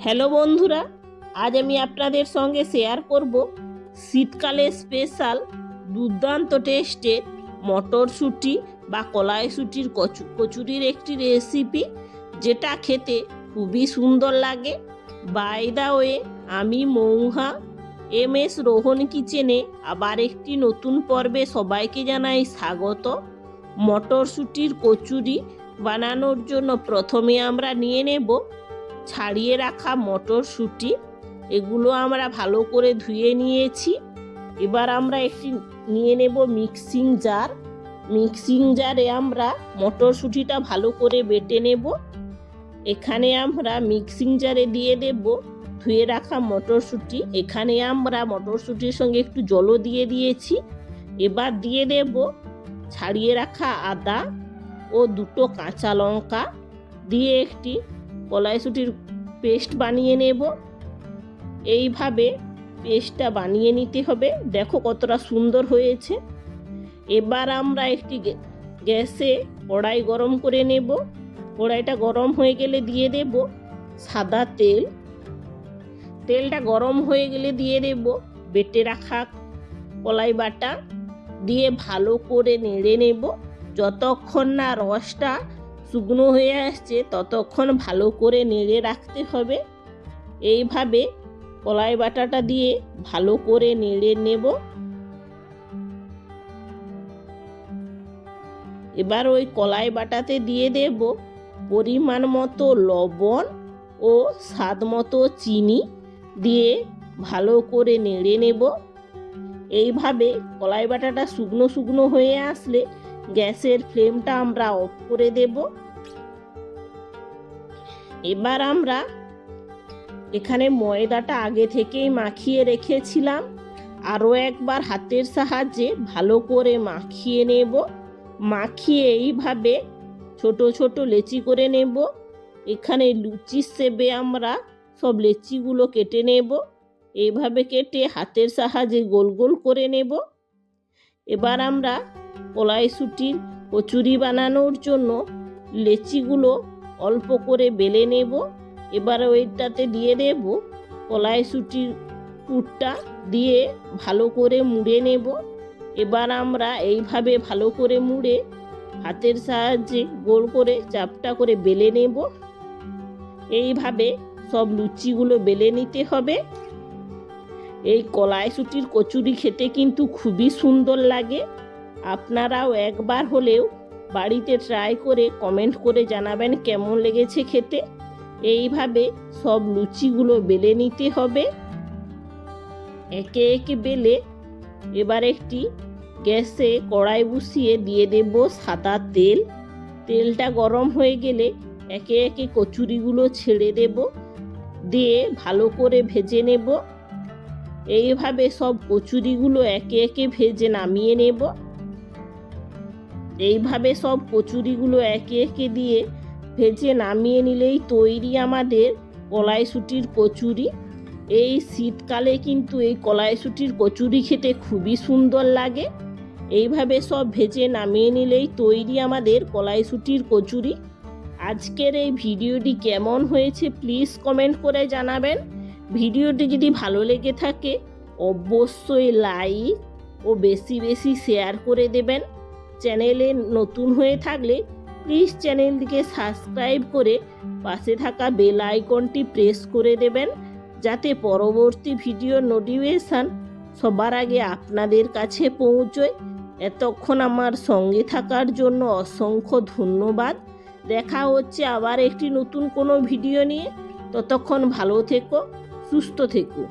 Hello বন্ধুরা, আজ আমি আপনাদের সঙ্গে শেয়ার করব শীতকালে স্পেশাল দুর্দান্ত টেস্টের মটরশুঁটি বা কলাইশুঁটির কচুরির একটি রেসিপি, যেটা খেতে খুবই সুন্দর লাগে। বাই দ্য ওয়ে, আমি মৌহা MS রোহন কিচেনে আবার একটি নতুন পর্বে সবাইকে জানাই স্বাগত। মটরশুঁটির কচুরি বানানোর জন্য প্রথমে আমরা নিয়ে নেব ছাড়িয়ে রাখা মটরশুঁটি। এগুলো আমরা ভালো করে ধুয়ে নিয়েছি। এবার আমরা একটি নিয়ে নেব মিক্সিং জার। মিক্সিং জারে আমরা মটরশুঁটিটা ভালো করে বেটে নেব। এখানে আমরা মিক্সিং জারে দিয়ে দেব ধুয়ে রাখা মটরশুঁটি। এখানে আমরা মটরশুঁটির সঙ্গে একটু জলও দিয়ে দিয়েছি। এবার দিয়ে দেব ছাড়িয়ে রাখা আদা ও দুটো কাঁচা লঙ্কা দিয়ে একটি কলাইশুঁটির পেস্ট বানিয়ে নেব। এইভাবে পেস্টটা বানিয়ে নিতে হবে। দেখো কতটা সুন্দর হয়েছে। এবার আমরা একটি গ্যাসে কড়াই গরম করে নেব। কড়াইটা গরম হয়ে গেলে দিয়ে দেব সাদা তেল। তেলটা গরম হয়ে গেলে দিয়ে দেব বেটে রাখা কলাই বাটা দিয়ে ভালো করে নেড়ে নেব। যতক্ষণ না রসটা শুকনো হয়ে আসছে ততক্ষণ ভালো করে নেড়ে রাখতে হবে। এইভাবে কলাই বাটাটা দিয়ে ভালো করে নেড়ে নেব। এবার ওই কলাই বাটাতে দিয়ে দেব পরিমাণ মতো লবণ ও স্বাদ মতো চিনি দিয়ে ভালো করে নেড়ে নেব। এইভাবে কলাই বাটাটা শুকনো শুকনো হয়ে আসলে গ্যাসের ফ্লেমটা আমরা অফ করে দেব। এবার আমরা এখানে ময়দাটা আগে থেকেই মাখিয়ে রেখেছিলাম। আরও একবার হাতের সাহায্যে ভালো করে মাখিয়ে নেব। মাখিয়ে এইভাবে ছোট ছোট লেচি করে নেব। এখানে লুচির শেপে আমরা সব লেচিগুলো কেটে নেব। এইভাবে কেটে হাতের সাহায্যে গোল গোল করে নেব। এবার আমরা কলাইশুঁটির কচুরি বানানোর জন্য লেচিগুলো অল্প করে বেলে নেব। এবার ওইটাতে দিয়ে দেব কলাইশুঁটির পুরটা দিয়ে ভালো করে মুড়ে নেব। এবার আমরা এইভাবে ভালো করে মুড়ে হাতের সাহায্যে গোল করে চাপটা করে বেলে নেব। এইভাবে সব লুচিগুলো বেলে নিতে হবে। এই কলাইশুঁটির কচুরি খেতে কিন্তু খুবই সুন্দর লাগে। আপনারাও একবার হলেও বাড়িতে ট্রাই করে কমেন্ট করে জানাবেন কেমন লেগেছে খেতে। এইভাবে সব লুচিগুলো বেলে নিতে হবে একে একে বেলে। এবার একটি গ্যাসে কড়াই বসিয়ে দিয়ে দেব সাদা তেল। তেলটা গরম হয়ে গেলে একে একে কচুরিগুলো ছেড়ে দেব, দিয়ে ভালো করে ভেজে নেব। এইভাবে সব কচুরিগুলো একে একে ভেজে নামিয়ে নেব। এইভাবে সব কচুরিগুলো একে একে দিয়ে ভেজে নামিয়ে নিলেই তৈরি আমাদের কলাইশুঁটির কচুরি। এই শীতকালে কিন্তু এই কলাইশুঁটির কচুরি খেতে খুবই সুন্দর লাগে। এইভাবে সব ভেজে নামিয়ে নিলেই তৈরি আমাদের কলাইশুঁটির কচুরি। আজকের এই ভিডিওটি কেমন হয়েছে প্লিজ কমেন্ট করে জানাবেন। ভিডিওটি যদি ভালো লেগে থাকে অবশ্যই লাইক ও বেশি বেশি শেয়ার করে দেবেন। চ্যানেলে নতুন হয়ে থাকলে প্লিজ চ্যানেলটিকে সাবস্ক্রাইব করে পাশে থাকা বেল আইকনটি প্রেস করে দেবেন, যাতে পরবর্তী ভিডিওর নোটিফিকেশান সবার আগে আপনাদের কাছে পৌঁছয়। এতক্ষণ আমার সঙ্গে থাকার জন্য অসংখ্য ধন্যবাদ। দেখা হচ্ছে আবার একটি নতুন কোনো ভিডিও নিয়ে। ততক্ষণ ভালো থেকো, সুস্থ থেকো।